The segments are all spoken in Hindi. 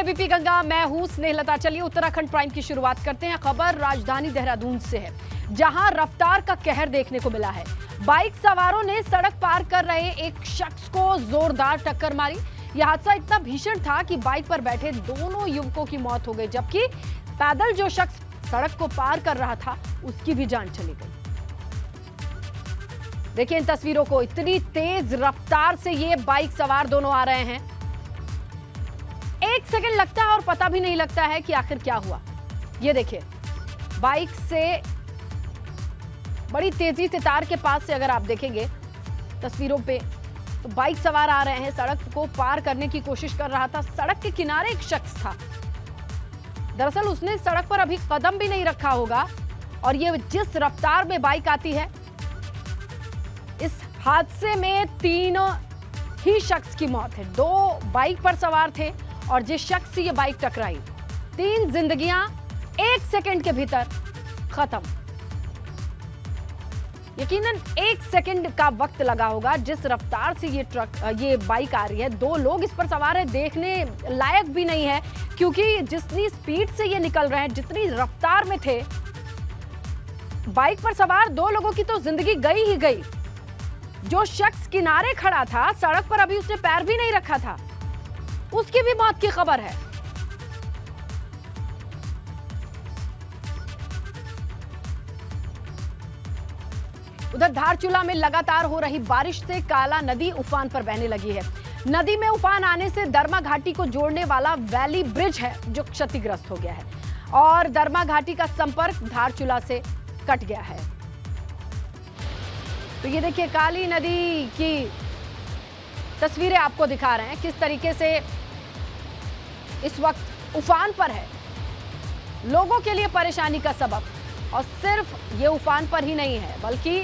एबीपी गंगा, मैं हूं स्नेहलता। चलिए उत्तराखंड प्राइम की शुरुआत करते हैं। खबर राजधानी देहरादून से है, जहां रफ्तार का कहर देखने को मिला है। बाइक सवारों ने सड़क पार कर रहे एक शख्स को जोरदार टक्कर मारी। यह हादसा इतना भीषण था कि बाइक पर बैठे दोनों युवकों की मौत हो गई, जबकि पैदल जो शख्स सड़क को पार कर रहा था उसकी भी जान चली गई। देखिए इन तस्वीरों को, इतनी तेज रफ्तार से ये बाइक सवार दोनों आ रहे हैं। एक सेकंड लगता है और पता भी नहीं लगता है कि आखिर क्या हुआ। ये देखिए, बाइक से बड़ी तेजी से तार के पास से अगर आप देखेंगे तस्वीरों पे, तो बाइक सवार आ रहे हैं, सड़क को पार करने की कोशिश कर रहा था। सड़क के किनारे एक शख्स था, दरअसल उसने सड़क पर अभी कदम भी नहीं रखा होगा, और ये जिस रफ्तार में बाइक आती है, इस हादसे में तीनों ही शख्स की मौत है। दो बाइक पर सवार थे और जिस शख्स से ये बाइक टकराई, 3 जिंदगियां 1 सेकंड के भीतर खत्म। यकीनन 1 सेकंड का वक्त लगा होगा। जिस रफ्तार से ये बाइक आ रही है, 2 लोग इस पर सवार है, देखने लायक भी नहीं है, क्योंकि जितनी स्पीड से ये निकल रहे हैं, जितनी रफ्तार में थे, बाइक पर सवार 2 लोगों की तो जिंदगी गई ही गई। जो शख्स किनारे खड़ा था, सड़क पर अभी उसने पैर भी नहीं रखा था, उसकी भी मौत की खबर है। उधर धारचूला में लगातार हो रही बारिश से काला नदी उफान पर बहने लगी है। नदी में उफान आने से दरमा घाटी को जोड़ने वाला वैली ब्रिज है जो क्षतिग्रस्त हो गया है, और दरमा घाटी का संपर्क धारचूला से कट गया है। तो ये देखिए, काली नदी की तस्वीरें आपको दिखा रहे हैं, किस तरीके से इस वक्त उफान पर है, लोगों के लिए परेशानी का सबब। और सिर्फ ये उफान पर ही नहीं है, बल्कि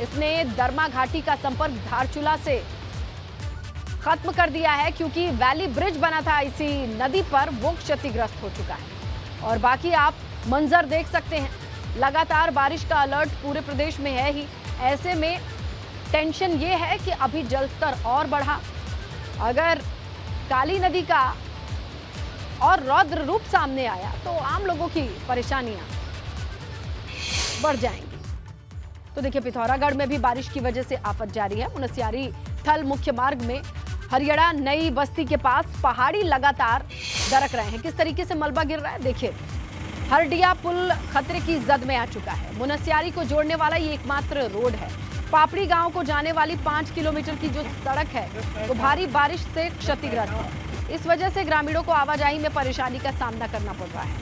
इसने दरमा घाटी का संपर्क धारचूला से खत्म कर दिया है, क्योंकि वैली ब्रिज बना था इसी नदी पर, वो क्षतिग्रस्त हो चुका है। और बाकी आप मंजर देख सकते हैं, लगातार बारिश का अलर्ट पूरे प्रदेश में है ही। ऐसे में टेंशन ये है कि अभी जलस्तर और बढ़ा, अगर काली नदी का और रौद्र रूप सामने आया तो आम लोगों की परेशानियां बढ़ जाएंगी। तो देखिए, पिथौरागढ़ में भी बारिश की वजह से आफत जारी है। मुनस्यारी थल मुख्य मार्ग में हरियाणा नई बस्ती के पास पहाड़ी लगातार दरक रहे हैं। किस तरीके से मलबा गिर रहा है देखिए। हरडिया पुल खतरे की जद में आ चुका है। मुनस्यारी को जोड़ने वाला ये एकमात्र रोड है। पापड़ी गांव को जाने वाली 5 किलोमीटर की जो सड़क है, वो भारी बारिश से क्षतिग्रस्त है। इस वजह से ग्रामीणों को आवाजाही में परेशानी का सामना करना पड़ रहा है।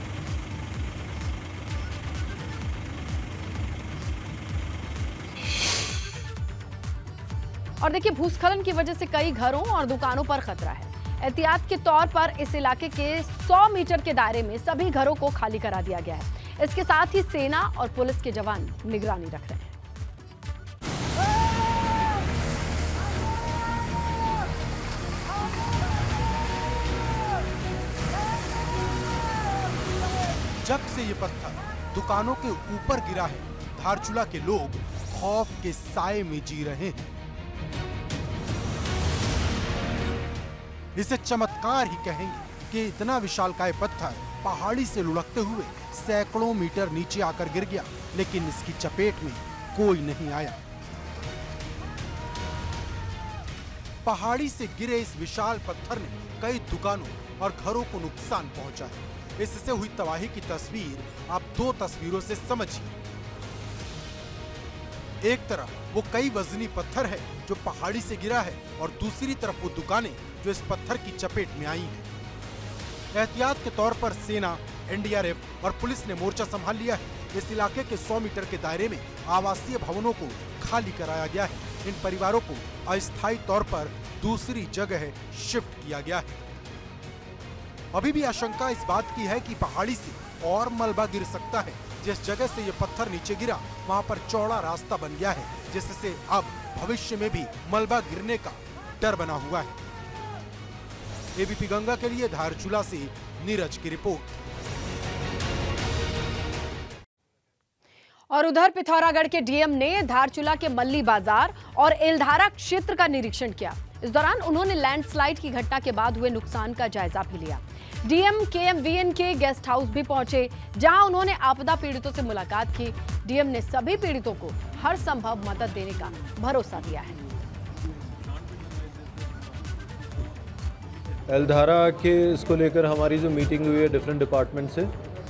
और देखिए, भूस्खलन की वजह से कई घरों और दुकानों पर खतरा है। एहतियात के तौर पर इस इलाके के 100 मीटर के दायरे में सभी घरों को खाली करा दिया गया है। इसके साथ ही सेना और पुलिस के जवान निगरानी रख रहे हैं। जब से ये पत्थर दुकानों के ऊपर गिरा है, धारचूला के लोग खौफ के साए में जी रहे हैं। इसे चमत्कार ही कहेंगे कि इतना विशालकाय पत्थर पहाड़ी से लुढ़कते हुए सैकड़ों मीटर नीचे आकर गिर गया, लेकिन इसकी चपेट में कोई नहीं आया। पहाड़ी से गिरे इस विशाल पत्थर ने कई दुकानों और घरों को नुकसान पहुंचा है। इससे हुई तबाही की तस्वीर आप 2 तस्वीरों से समझिए। एक तरफ वो कई वजनी पत्थर है जो पहाड़ी से गिरा है, और दूसरी तरफ वो दुकानें जो इस पत्थर की चपेट में आई हैं। एहतियात के तौर पर सेना, एनडीआरएफ और पुलिस ने मोर्चा संभाल लिया है। इस इलाके के 100 मीटर के दायरे में आवासीय भवनों को खाली कराया गया है। इन परिवारों को अस्थायी तौर पर दूसरी जगह शिफ्ट किया गया है। अभी भी आशंका इस बात की है कि पहाड़ी से और मलबा गिर सकता है। जिस जगह से ये पत्थर नीचे गिरा, वहां पर चौड़ा रास्ता बन गया है, जिससे अब भविष्य में भी मलबा गिरने का डर बना हुआ है। एबीपी गंगा के लिए धारचूला से नीरज की रिपोर्ट। और उधर पिथौरागढ़ के डीएम ने धारचूला के मल्ली बाजार और एलधारा क्षेत्र का निरीक्षण किया। इस दौरान उन्होंने लैंडस्लाइड की घटना के बाद हुए नुकसान का जायजा भी लिया। डीएम KMVN के गेस्ट हाउस भी पहुंचे, जहां उन्होंने आपदा पीड़ितों से मुलाकात की। डीएम ने सभी पीड़ितों को हर संभव मदद देने का भरोसा दिया है। एल्धारा के इसको लेकर हमारी जो मीटिंग हुई है डिफरेंट डिपार्टमेंट से,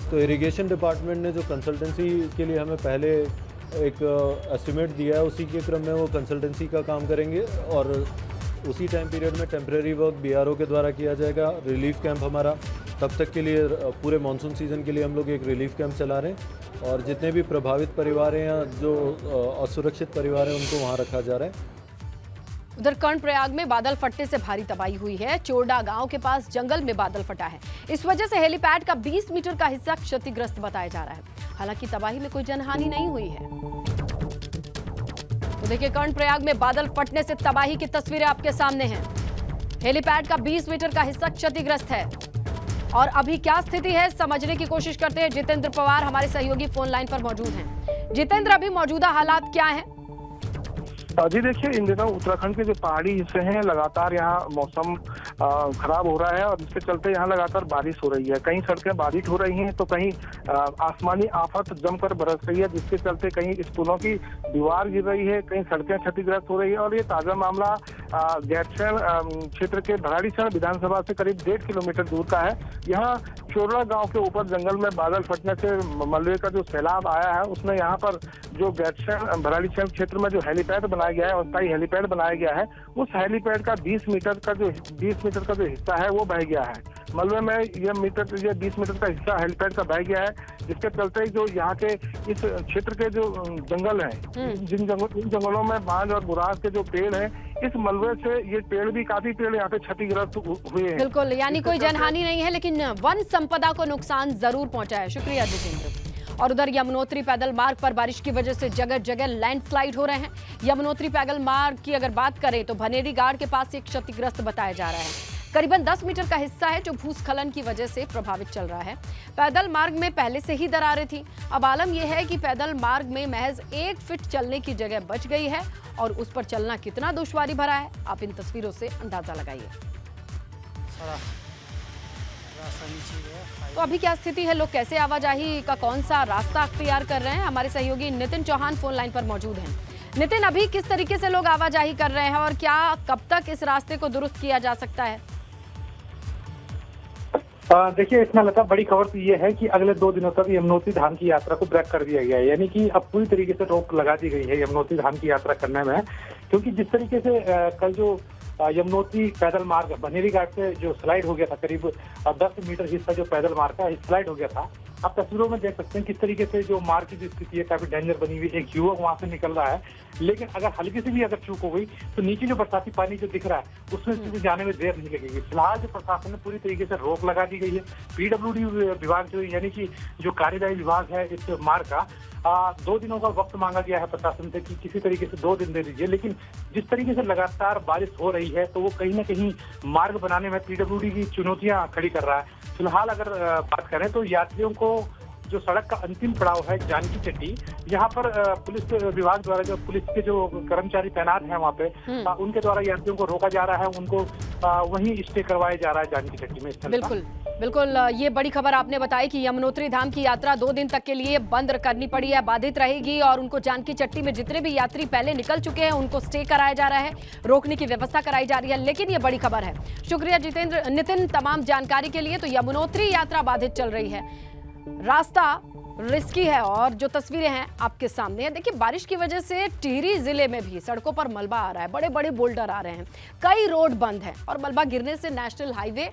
तो इरिगेशन डिपार्टमेंट ने जो कंसल्टेंसी के लिए हमें पहले एक एस्टिमेट दिया है, उसी के क्रम में वो कंसल्टेंसी का काम करेंगे और उसी टाइम पीरियड में टेम्परेरी वर्क BRO के द्वारा किया जाएगा। रिलीफ कैंप हमारा तब तक के लिए पूरे मानसून सीज़न के लिए हम लोग एक रिलीफ कैंप चला रहे हैं और जितने भी प्रभावित परिवार हैं या जो असुरक्षित परिवार हैं उनको वहाँ रखा जा रहा है। उधर कर्णप्रयाग में बादल फटने से भारी तबाही हुई है। चोरडा गांव के पास जंगल में बादल फटा है। इस वजह से हेलीपैड का 20 मीटर का हिस्सा क्षतिग्रस्त बताया जा रहा है। हालांकि तबाही में कोई जनहानि नहीं हुई है। तो देखिए, कर्णप्रयाग में बादल फटने से तबाही की तस्वीरें आपके सामने हैं। हेलीपैड का 20 मीटर का हिस्सा क्षतिग्रस्त है और अभी क्या स्थिति है समझने की कोशिश करते हैं। जितेंद्र पवार हमारे सहयोगी फोन लाइन पर मौजूद हैं। जितेंद्र, अभी मौजूदा हालात क्या हैं? जी देखिए, इन दिनों उत्तराखंड के जो पहाड़ी हिस्से हैं लगातार यहाँ मौसम खराब हो रहा है और जिसके चलते यहाँ लगातार बारिश हो रही है। कहीं सड़कें बाधित हो रही हैं तो कहीं आसमानी आफत जमकर बरस रही है, जिसके चलते कहीं स्कूलों की दीवार गिर रही है, कहीं सड़कें क्षतिग्रस्त हो रही है। और ये ताजा मामला गैरसैंण क्षेत्र के भराड़ीसैंण विधानसभा से करीब 1.5 किलोमीटर दूर का है। यहाँ चोरड़ा गांव के ऊपर जंगल में बादल फटने से मलबे का जो सैलाब आया है, उसने यहाँ पर जो गैरसैंण भराड़ीसैंण क्षेत्र में जो हेलीपैड बनाया गया है, अस्थायी हेलीपैड बनाया गया है, उस हेलीपैड का 20 मीटर का जो हिस्सा है वो बह गया है। मलबे में ये 20 मीटर का हिस्सा हेलीपैड का बह गया है, जिसके चलते जो यहाँ के इस क्षेत्र के जो जंगल हैं, इन जंगलों में बांज और बुरास के जो पेड़ हैं, इस मलबे से ये काफी पेड़ यहाँ पे क्षतिग्रस्त हुए हैं। बिल्कुल, यानी कोई जनहानि नहीं है, लेकिन वन संपदा को नुकसान जरूर पहुंचा है। शुक्रिया जितेंद्र। और उधर यमुनोत्री पैदल मार्ग पर बारिश की वजह से जगह जगह लैंडस्लाइड हो रहे हैं। यमुनोत्री पैदल मार्ग की अगर बात करें तो भनेरी गाड़ के पास एक क्षतिग्रस्त बताया जा रहा है। करीबन 10 मीटर का हिस्सा है जो भूस्खलन की वजह से प्रभावित चल रहा है। पैदल मार्ग में पहले से ही दरारें थी। अब आलम यह है कि पैदल मार्ग में महज 1 फीट चलने की जगह बच गई है और उस पर चलना कितना दुश्वारी भरा है, आप इन तस्वीरों से अंदाजा लगाइए। तो अभी क्या स्थिति है, लोग कैसे आवाजाही का कौन सा रास्ता अख्तियार कर रहे हैं? हमारे सहयोगी नितिन चौहान फोन लाइन पर मौजूद हैं। नितिन, अभी किस तरीके से लोग आवाजाही कर रहे हैं और क्या कब तक इस रास्ते को दुरुस्त किया जा सकता है? देखिए, इसमें लता बड़ी खबर तो ये है कि अगले 2 दिनों तक यमुनोत्री धाम की यात्रा को ब्रेक कर दिया गया है। यानी कि अब पूरी तरीके से रोक लगा दी गई है यमुनोत्री धाम की यात्रा करने में, क्योंकि जिस तरीके से कल जो यमुनोत्री पैदल मार्ग भनेरी घाट से जो स्लाइड हो गया था, करीब 10 मीटर हिस्सा जो पैदल मार्ग का स्लाइड हो गया था। आप तस्वीरों में देख सकते हैं किस तरीके से जो मार्ग की जो स्थिति है काफी डेंजर बनी हुई। एक युवक वहां से निकल रहा है, लेकिन अगर हल्की से भी अगर चूक हो गई तो नीचे जो बरसाती पानी जो दिख रहा है उसमें से जाने में देर नहीं लगेगी। फिलहाल जो प्रशासन ने पूरी तरीके से रोक लगा दी गई है। PWD विभाग जो यानी कि जो कार्यदायी विभाग है इस मार्ग का 2 दिनों का वक्त मांगा गया है प्रशासन से कि किसी तरीके से 2 दिन दे दीजिए। लेकिन जिस तरीके से लगातार बारिश हो रही है तो वो कहीं ना कहीं मार्ग बनाने में PWD की चुनौतियां खड़ी कर रहा है। फिलहाल अगर बात करें तो यात्रियों को जो सड़क का अंतिम पड़ाव है जानकी चट्टी, यहाँ पर पुलिस विभाग द्वारा जो पुलिस के जो कर्मचारी तैनात हैं वहाँ पे उनके द्वारा यात्रियों को रोका जा रहा है, उनको वहीं स्टे करवाया जा रहा है जानकी चट्टी में। बिल्कुल बिल्कुल, ये बड़ी खबर आपने बताई कि यमुनोत्री धाम की यात्रा 2 दिन तक के लिए बंद करनी पड़ी है, बाधित रहेगी और उनको जानकी चट्टी में जितने भी यात्री पहले निकल चुके हैं उनको स्टे कराया जा रहा है, रोकने की व्यवस्था कराई जा रही है। लेकिन ये बड़ी खबर है। शुक्रिया नितिन तमाम जानकारी के लिए। तो यमुनोत्री यात्रा बाधित चल रही है, रास्ता रिस्की है और जो तस्वीरें हैं आपके सामने हैं। देखिए, बारिश की वजह से टिहरी जिले में भी सड़कों पर मलबा आ रहा है, बड़े बड़े बोल्डर आ रहे हैं, कई रोड बंद हैं और मलबा गिरने से नेशनल हाईवे,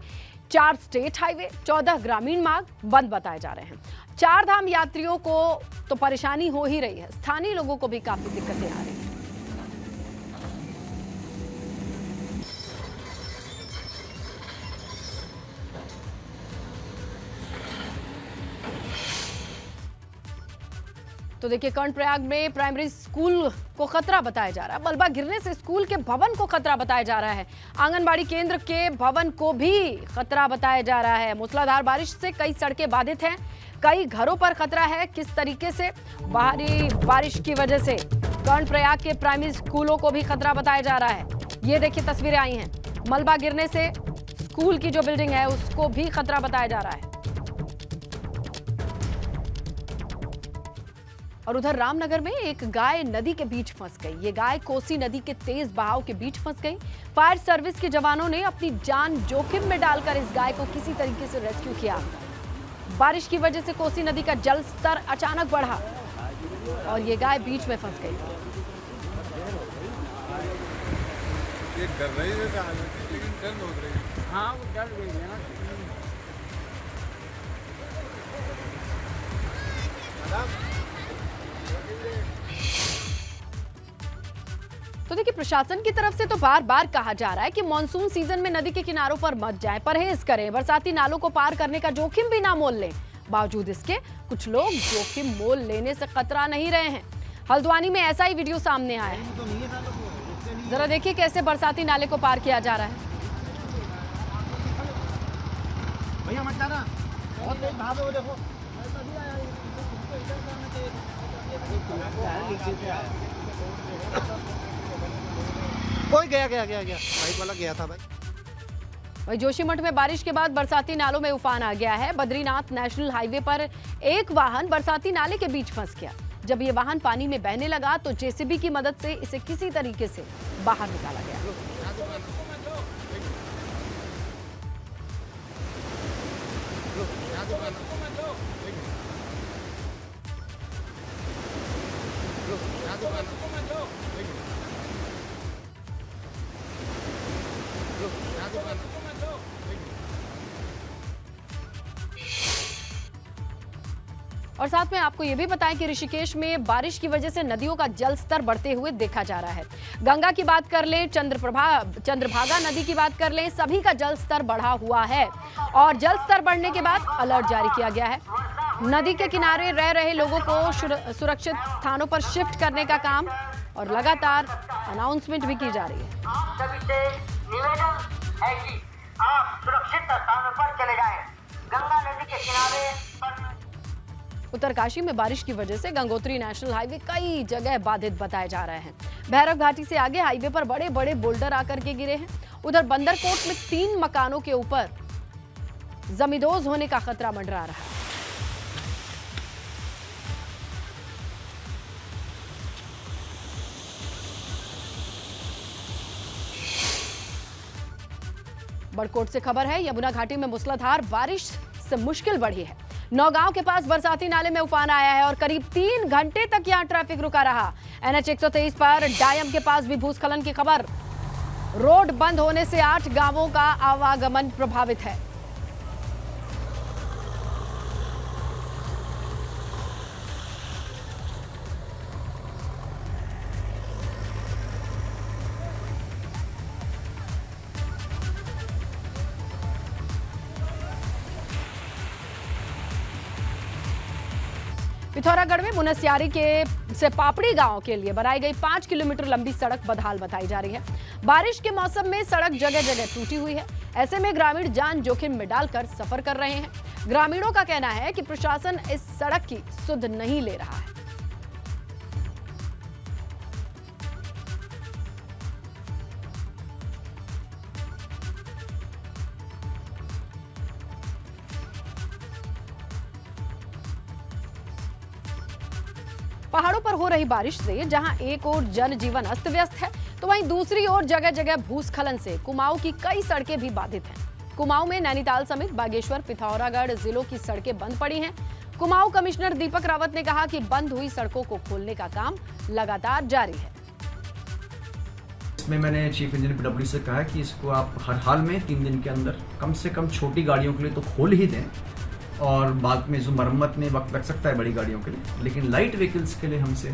4 स्टेट हाईवे, 14 ग्रामीण मार्ग बंद बताए जा रहे हैं। 4 धाम यात्रियों को तो परेशानी हो ही रही है, स्थानीय लोगों को भी काफी दिक्कतें आ रही हैं। तो देखिए, कर्णप्रयाग में प्राइमरी स्कूल को खतरा बताया जा रहा है। मलबा गिरने से स्कूल के भवन को खतरा बताया जा रहा है। आंगनबाड़ी केंद्र के भवन को भी खतरा बताया जा रहा है। मूसलाधार बारिश से कई सड़कें बाधित हैं, कई घरों पर खतरा है। किस तरीके से भारी बारिश की वजह से कर्णप्रयाग के प्राइमरी स्कूलों को भी खतरा बताया जा रहा है। ये देखिए, तस्वीरें आई हैं। मलबा गिरने से स्कूल की जो बिल्डिंग है उसको भी खतरा बताया जा रहा है। और उधर रामनगर में एक गाय नदी के बीच फंस गई। ये गाय कोसी नदी के तेज बहाव के बीच फंस गई। फायर सर्विस के जवानों ने अपनी जान जोखिम में डालकर इस गाय को किसी तरीके से रेस्क्यू किया। बारिश की वजह से कोसी नदी का जल स्तर अचानक बढ़ा और ये गाय बीच में फंस गई। ये डर रही है लेकिन डर हो रही है। हाँ वो डर गई है ना। तो देखिए, प्रशासन की तरफ से तो बार बार कहा जा रहा है कि मॉनसून सीजन में नदी के किनारों पर मत जाएं, परहेज करें, बरसाती नालों को पार करने का जोखिम भी ना मोल लें। बावजूद इसके कुछ लोग जोखिम मोल लेने से कतरा नहीं रहे हैं। हल्द्वानी में ऐसा ही वीडियो सामने आया है। जरा देखिए कैसे बरसाती नाले को पार किया जा रहा है। भैया मत जाना, बहुत तेज भाग हो, देखो कोई गया बाइक वाला गया था भाई। वहीं जोशीमठ में बारिश के बाद बरसाती नालों में उफान आ गया है। बद्रीनाथ नेशनल हाईवे पर एक वाहन बरसाती नाले के बीच फंस गया। जब ये वाहन पानी में बहने लगा तो जेसीबी की मदद से इसे किसी तरीके से बाहर निकाला गया। और साथ में आपको यह भी बताएं कि ऋषिकेश में बारिश की वजह से नदियों का जल स्तर बढ़ते हुए देखा जा रहा है। गंगा की बात कर लें, चंद्रभागा नदी की बात कर लें, सभी का जल स्तर बढ़ा हुआ है और जल स्तर बढ़ने के बाद अलर्ट जारी किया गया है। नदी के किनारे रह रहे लोगों को सुरक्षित स्थानों पर शिफ्ट करने का काम और लगातार अनाउंसमेंट भी की जा रही है। सभी से निवेदन है कि आप सुरक्षित स्थानों पर चले जाएं। गंगा नदी के किनारे उत्तरकाशी में बारिश की वजह से गंगोत्री नेशनल हाईवे कई जगह बाधित बताए जा रहे हैं। भैरव घाटी से आगे हाईवे पर बड़े बड़े बोल्डर आकर के गिरे हैं। उधर बंदरकोट में 3 मकानों के ऊपर जमींदोज होने का खतरा मंडरा रहा है। बड़कोट से खबर है, यमुना घाटी में मूसलाधार बारिश से मुश्किल बढ़ी है। नौगांव के पास बरसाती नाले में उफान आया है और करीब 3 घंटे तक यहां ट्रैफिक रुका रहा। NH 123 पर डायम के पास भी भूस्खलन की खबर। रोड बंद होने से 8 गांवों का आवागमन प्रभावित है। पिथौरागढ़ में मुनस्यारी के से पापड़ी गांव के लिए बनाई गई 5 किलोमीटर लंबी सड़क बदहाल बताई जा रही है। बारिश के मौसम में सड़क जगह जगह टूटी हुई है। ऐसे में ग्रामीण जान जोखिम में डालकर सफर कर रहे हैं। ग्रामीणों का कहना है कि प्रशासन इस सड़क की सुध नहीं ले रहा है। पहाड़ों पर हो रही बारिश से जहां एक ओर जनजीवन अस्त व्यस्त है तो वहीं दूसरी ओर जगह जगह भूस्खलन से कुमाऊं की कई सड़कें भी बाधित हैं। कुमाऊं में नैनीताल समेत बागेश्वर, पिथौरागढ़ जिलों की सड़कें बंद पड़ी हैं। कुमाऊं कमिश्नर दीपक रावत ने कहा कि बंद हुई सड़कों को खोलने का काम लगातार जारी है। इसमें मैंने चीफ इंजीनियर PW से कहा कि इसको आप हर हाल में 3 दिन के अंदर कम से कम छोटी गाड़ियों के लिए तो खोल ही दें और बाद में जो मरम्मत में वक्त लग सकता है बड़ी गाड़ियों के लिए, लेकिन लाइट व्हीकल्स के लिए हमसे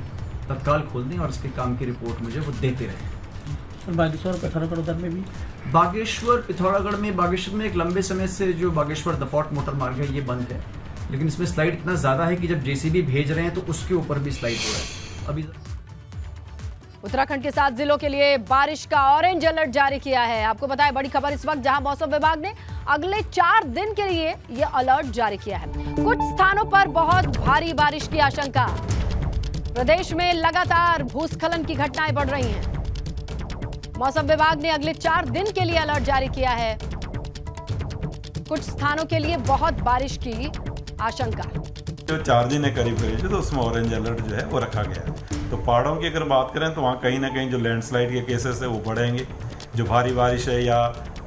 तत्काल खोल दें और इसके काम की रिपोर्ट मुझे वो देते रहें। बागेश्वर पिथौरागढ़ उधर में भी बागेश्वर में एक लंबे समय से जो बागेश्वर दफौट मोटर मार्ग है ये बंद है, लेकिन इसमें स्लाइड इतना ज़्यादा है कि जब JCB भेज रहे हैं तो उसके ऊपर भी स्लाइड हो रहा है। अभी उत्तराखंड के 7 जिलों के लिए बारिश का ऑरेंज अलर्ट जारी किया है। आपको बताएं बड़ी खबर इस वक्त, जहां मौसम विभाग ने अगले 4 दिन के लिए यह अलर्ट जारी किया है। कुछ स्थानों पर बहुत भारी बारिश की आशंका। प्रदेश में लगातार भूस्खलन की घटनाएं बढ़ रही हैं। मौसम विभाग ने अगले 4 दिन के लिए अलर्ट जारी किया है। कुछ स्थानों के लिए बहुत बारिश की आशंका। जो 4 दिन है करीब तो उसमें ऑरेंज अलर्ट जो है वो रखा गया है। तो पहाड़ों की अगर बात करें तो वहाँ कहीं ना कहीं जो लैंडस्लाइड के केसेस है वो बढ़ेंगे। जो भारी बारिश है या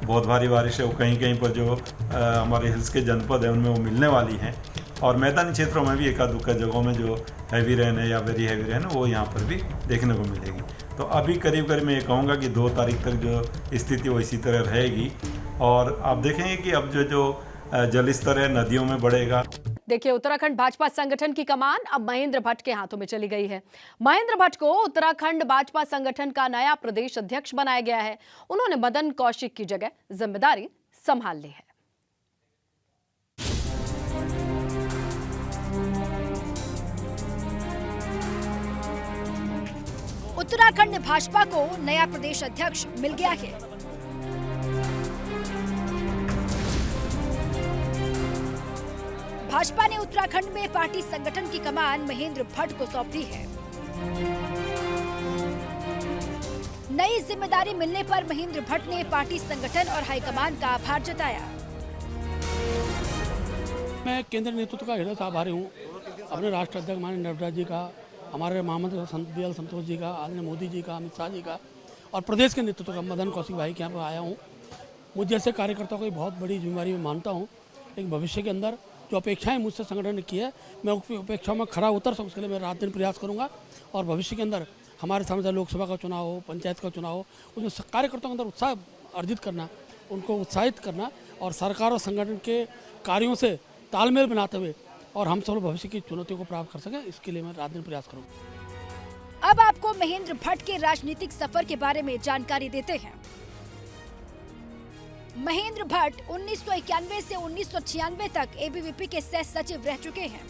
बहुत भारी बारिश है वो कहीं कहीं पर जो हमारे हिल्स के जनपद हैं उनमें वो मिलने वाली हैं। और मैदानी क्षेत्रों में भी एकाध दुक्का जगहों में जो हैवी रेन है या वेरी हैवी रेन है वो यहाँ पर भी देखने को मिलेगी। तो अभी करीब मैं ये कहूँगा कि 2 तारीख तक जो स्थिति वो इसी तरह रहेगी। और आप देखेंगे कि अब जो जल स्तर है नदियों में बढ़ेगा। देखिए, उत्तराखंड भाजपा संगठन की कमान अब महेंद्र भट्ट के हाथों में चली गई है। महेंद्र भट्ट को उत्तराखंड भाजपा संगठन का नया प्रदेश अध्यक्ष बनाया गया है। उन्होंने मदन कौशिक की जगह जिम्मेदारी संभाल ली है। उत्तराखंड भाजपा को नया प्रदेश अध्यक्ष मिल गया है। भाजपा ने उत्तराखंड में पार्टी संगठन की कमान महेंद्र भट्ट को सौंप दी है। नई जिम्मेदारी मिलने पर महेंद्र भट्ट ने पार्टी संगठन और हाईकमान का आभार जताया। मैं केंद्रीय नेतृत्व का हृदय से आभारी हूँ। अपने राष्ट्र अध्यक्ष माननीय नड्डा जी का, हमारे महामंत्री BL संतोष जी का, आदरणीय मोदी जी का, अमित शाह जी का और प्रदेश के नेतृत्व का मदन कौशिक भाई के यहाँ पर आया हूँ। मुझ जैसे कार्यकर्ताओं को बहुत बड़ी जिम्मेदारी में मानता हूँ। एक भविष्य के अंदर जो अपेक्षाएं मुझसे संगठन ने की है, मैं अपेक्षाओं में खरा उतर सकूँ, उसके लिए मैं रात दिन प्रयास करूँगा। और भविष्य के अंदर हमारे सामने लोकसभा का चुनाव हो, पंचायत का चुनाव हो, उसमें कार्यकर्ताओं के अंदर उत्साह अर्जित करना, उनको उत्साहित करना और सरकार और संगठन के कार्यों से तालमेल बनाते हुए और हम सब भविष्य की चुनौतियों को प्राप्त कर सकें, इसके लिए मैं रात दिन प्रयास करूँगा। अब आपको महेंद्र भट्ट के राजनीतिक सफर के बारे में जानकारी देते हैं। महेंद्र भट्ट 1991 से 1996 तक ABVP के सह सचिव रह चुके हैं।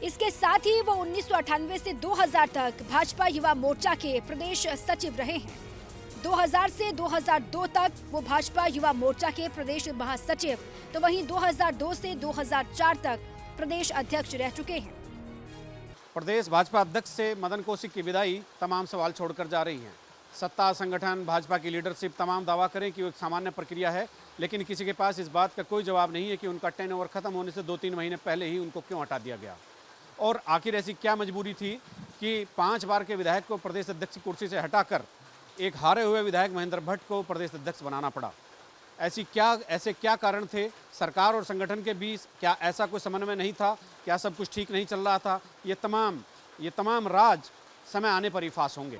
इसके साथ ही वो 1998 से 2000 तक भाजपा युवा मोर्चा के प्रदेश सचिव रहे हैं। 2000 से 2002 तक वो भाजपा युवा मोर्चा के प्रदेश महासचिव, तो वहीं 2002 से 2004 तक प्रदेश अध्यक्ष रह चुके हैं। प्रदेश भाजपा अध्यक्ष से मदन कौशिक की विदाई तमाम सवाल छोड़कर जा रही है। सत्ता, संगठन, भाजपा की लीडरशिप तमाम दावा करें कि वो एक सामान्य प्रक्रिया है, लेकिन किसी के पास इस बात का कोई जवाब नहीं है कि उनका टेन ओवर खत्म होने से 2-3 महीने पहले ही उनको क्यों हटा दिया गया और आखिर ऐसी क्या मजबूरी थी कि 5 बार के विधायक को प्रदेश अध्यक्ष की कुर्सी से हटाकर एक हारे हुए विधायक महेंद्र भट्ट को प्रदेश अध्यक्ष बनाना पड़ा। ऐसे क्या कारण थे? सरकार और संगठन के बीच क्या ऐसा कोई समन्वय नहीं था? क्या सब कुछ ठीक नहीं चल रहा था? ये तमाम राज समय आने पर ही फांस होंगे।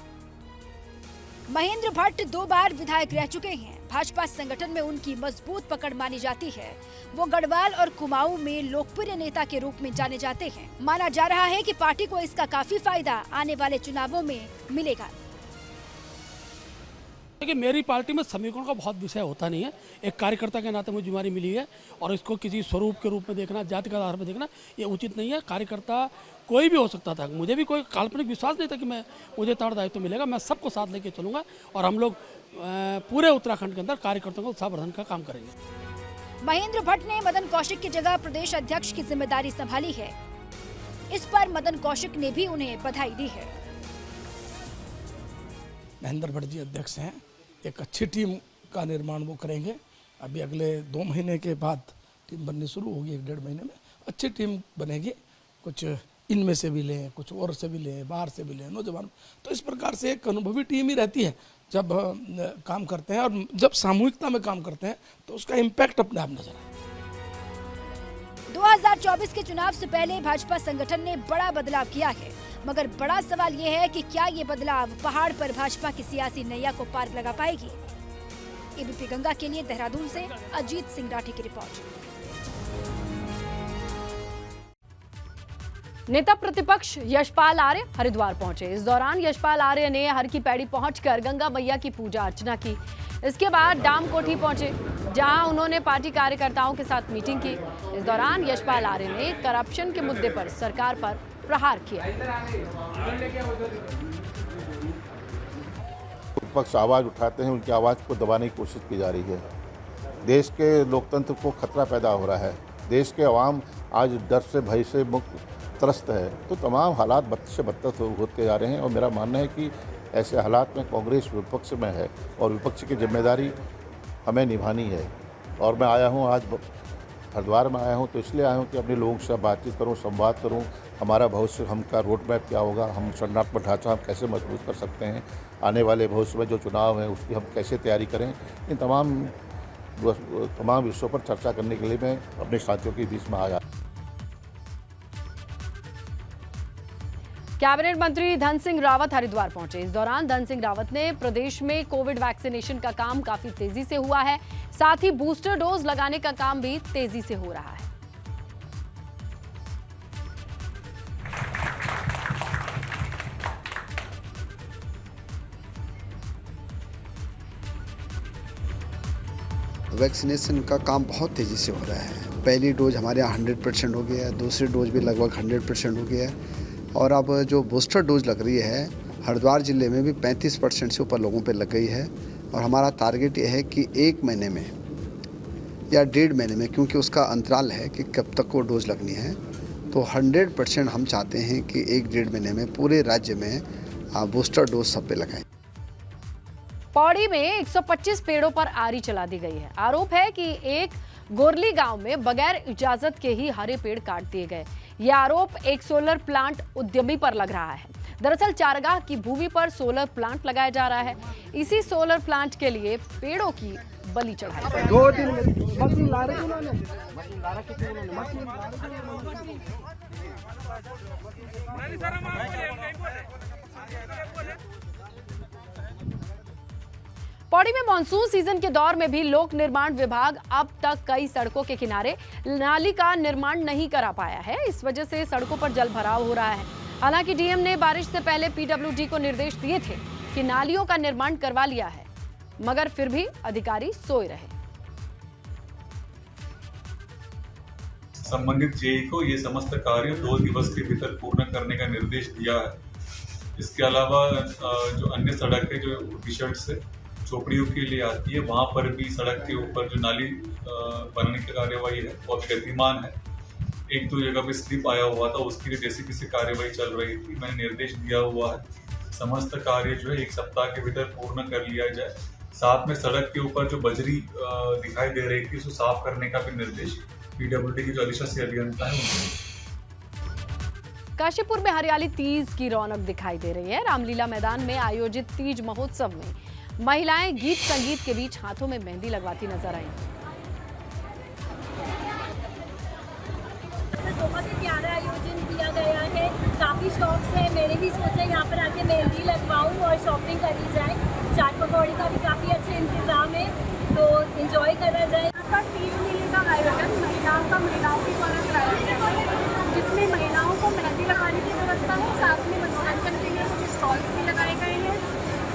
महेंद्र भट्ट 2 बार विधायक रह चुके हैं। भाजपा संगठन में उनकी मजबूत पकड़ मानी जाती है। वो गढ़वाल और कुमाऊं में लोकप्रिय नेता के रूप में जाने जाते हैं। माना जा रहा है कि पार्टी को इसका काफी फायदा आने वाले चुनावों में मिलेगा। देखिए, मेरी पार्टी में समीकरण का बहुत विषय होता नहीं है। एक कार्यकर्ता के नाते मुझे जिम्मेदारी मिली है और इसको किसी स्वरूप के रूप में देखना, जाति के आधार पर देखना, ये उचित नहीं है। कार्यकर्ता कोई भी हो सकता था। मुझे भी कोई काल्पनिक विश्वास नहीं था कि मुझे ताड़ दायित्व मिलेगा। मैं सबको साथ लेके चलूँगा और हम लोग पूरे उत्तराखंड के अंदर कार्यकर्ताओं को उत्साहवर्धन का काम करेंगे। महेंद्र भट्ट ने मदन कौशिक की जगह प्रदेश अध्यक्ष की जिम्मेदारी संभाली है। इस पर मदन कौशिक ने भी उन्हें बधाई दी है। महेंद्र भट्ट जी अध्यक्ष हैं। एक अच्छी टीम का निर्माण वो करेंगे। अभी अगले 2 महीने के बाद टीम बननी शुरू होगी। 1-1.5 महीने में अच्छी टीम बनेगी। कुछ इनमें से भी लें, कुछ और से भी लें, बाहर से भी लें, नौजवान। तो इस प्रकार से एक अनुभवी टीम ही रहती है जब काम करते हैं और जब सामूहिकता में काम करते हैं तो उसका इम्पैक्ट अपने आप नजर आता है। 2024 के चुनाव से पहले भाजपा संगठन ने बड़ा बदलाव किया है, मगर बड़ा सवाल ये है कि क्या ये बदलाव पहाड़ पर भाजपा की सियासी नैया को पार लगा पाएगी। ABP गंगा के लिए देहरादून से अजीत सिंह राठी की रिपोर्ट। नेता प्रतिपक्ष यशपाल आर्य हरिद्वार पहुंचे। इस दौरान यशपाल आर्य ने हर की पैड़ी पहुंचकर गंगा मैया की पूजा अर्चना की। इसके बाद डाम कोठी पहुंचे, जहां उन्होंने पार्टी कार्यकर्ताओं के साथ मीटिंग की। इस दौरान यशपाल आर्य ने करप्शन के मुद्दे पर सरकार पर प्रहार किया। विपक्ष आवाज उठाते हैं, उनकी आवाज को दबाने की कोशिश की जा रही है। देश के लोकतंत्र को खतरा पैदा हो रहा है। देश के अवाम आज डर से, भय से मुक्त त्रस्त है। तो तमाम हालात बद से बदतर होते जा रहे हैं और मेरा मानना है कि ऐसे हालात में कांग्रेस विपक्ष में है और विपक्ष की जिम्मेदारी हमें निभानी है। और मैं आया हूं आज हरिद्वार में आया हूँ तो इसलिए आया हूँ कि अपने लोगों से बातचीत करूँ, संवाद करूँ, हमारा भविष्य, हमका रोड मैप क्या होगा, हम संगठनात्मक ढांचा हम कैसे मजबूत कर सकते हैं, आने वाले भविष्य में जो चुनाव हैं उसकी हम कैसे तैयारी करें। इन तमाम विषयों पर चर्चा करने के लिए मैं अपने साथियों के बीच में आया। कैबिनेट मंत्री धन सिंह रावत हरिद्वार पहुंचे। इस दौरान धन सिंह रावत ने प्रदेश में कोविड वैक्सीनेशन का काम काफी तेजी से हुआ है, साथ ही बूस्टर डोज लगाने का काम भी तेजी से हो रहा है। वैक्सीनेशन का काम बहुत तेज़ी से हो रहा है। पहली डोज हमारे यहाँ 100% हो गया है, दूसरी डोज भी लगभग 100% हो गया है और अब जो बूस्टर डोज लग रही है हरिद्वार ज़िले में भी 35% से ऊपर लोगों पे लग गई है। और हमारा टारगेट ये है कि 1 महीने में या 1.5 महीने में, क्योंकि उसका अंतराल है कि कब तक वो डोज लगनी है, तो 100% हम चाहते हैं कि 1-1.5 महीने में पूरे राज्य में बूस्टर डोज सब पे लगाएं। पौड़ी में 125 पेड़ों पर आरी चला दी गई है। आरोप है कि एक गोरली गांव में बगैर इजाजत के ही हरे पेड़ काट दिए गए। यह आरोप एक सोलर प्लांट उद्यमी पर लग रहा है। दरअसल चारगाह की भूमि पर सोलर प्लांट लगाया जा रहा है। इसी सोलर प्लांट के लिए पेड़ों की बलि चढ़ाई। 2 दिन मशीन ला रहे पौड़ी में मानसून सीजन के दौर में भी लोक निर्माण विभाग अब तक कई सड़कों के किनारे नाली का निर्माण नहीं करा पाया है। इस वजह से सड़कों पर जल भराव हो रहा है। हालांकि डीएम ने बारिश से पहले पीडब्ल्यूडी को निर्देश दिए थे कि नालियों का निर्माण करवा लिया है, मगर फिर भी अधिकारी सोए रहे। संबंधित जेई को ये समस्त कार्य 2 दिवस के भीतर पूर्ण करने का निर्देश दिया है। इसके अलावा जो अन्य सड़क है जो विशेष से झोपड़ियों के लिए आती है, वहाँ पर भी सड़क के ऊपर जो नाली बनने की कार्यवाही है बहुत गतिमान है। 1-2 जगह पे स्लिप आया हुआ था, उसके लिए जैसी किसी कार्यवाही चल रही थी। मैंने निर्देश दिया हुआ है समस्त कार्य जो है 1 सप्ताह के भीतर पूर्ण कर लिया जाए। साथ में सड़क के ऊपर जो बजरी दिखाई दे रही थी उसको साफ करने का भी निर्देश पीडब्ल्यूडी की जो अधिशासी अभियंता है उन्होंने। काशीपुर में हरियाली तीज की रौनक दिखाई दे रही है। रामलीला मैदान में आयोजित तीज महोत्सव में महिलाएं गीत संगीत के बीच हाथों में मेहंदी लगवाती नजर आई। बहुत ही प्यारा आयोजन किया गया है। काफी शौक है, मैंने भी सोचा यहाँ पर आके मेहंदी लगवाऊं और शॉपिंग करी जाए। चाट पकौड़ी का भी काफी अच्छा इंतजाम है, तो एंजॉय करा जाए। तीज मेले का आयोजन महिलाओं की द्वारा कराया गया है, जिसमें महिलाओं को मेहंदी लगाने की व्यवस्था है। साथ में मनोरंजन के लिए कुछ स्टॉल्स भी लगाए गए हैं।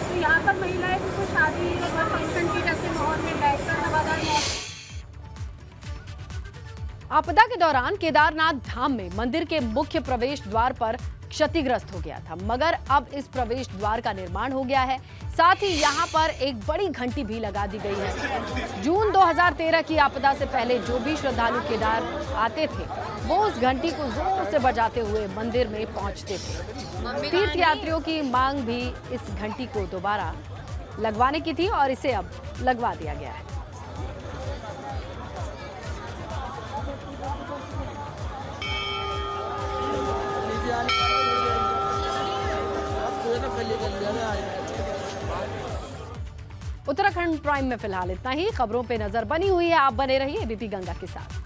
तो यहाँ पर महिलाएं कुछ शादी और फंक्शन की जैसे माहौल में बैठकर हवादार मौसम। आपदा के दौरान केदारनाथ धाम में मंदिर के मुख्य प्रवेश द्वार पर क्षतिग्रस्त हो गया था, मगर अब इस प्रवेश द्वार का निर्माण हो गया है। साथ ही यहाँ पर एक बड़ी घंटी भी लगा दी गई है। जून 2013 की आपदा से पहले जो भी श्रद्धालु केदार आते थे वो उस घंटी को जोर से बजाते हुए मंदिर में पहुंचते थे। तीर्थ यात्रियों की मांग भी इस घंटी को दोबारा लगवाने की थी और इसे अब लगवा दिया गया है। उत्तराखंड प्राइम में फिलहाल इतना ही। खबरों पे नजर बनी हुई है, आप बने रहिए एबीपी गंगा के साथ।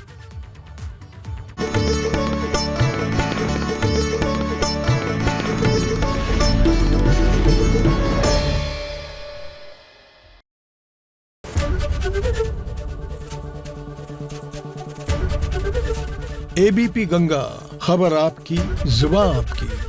एबीपी गंगा, खबर आपकी, जुबान आपकी।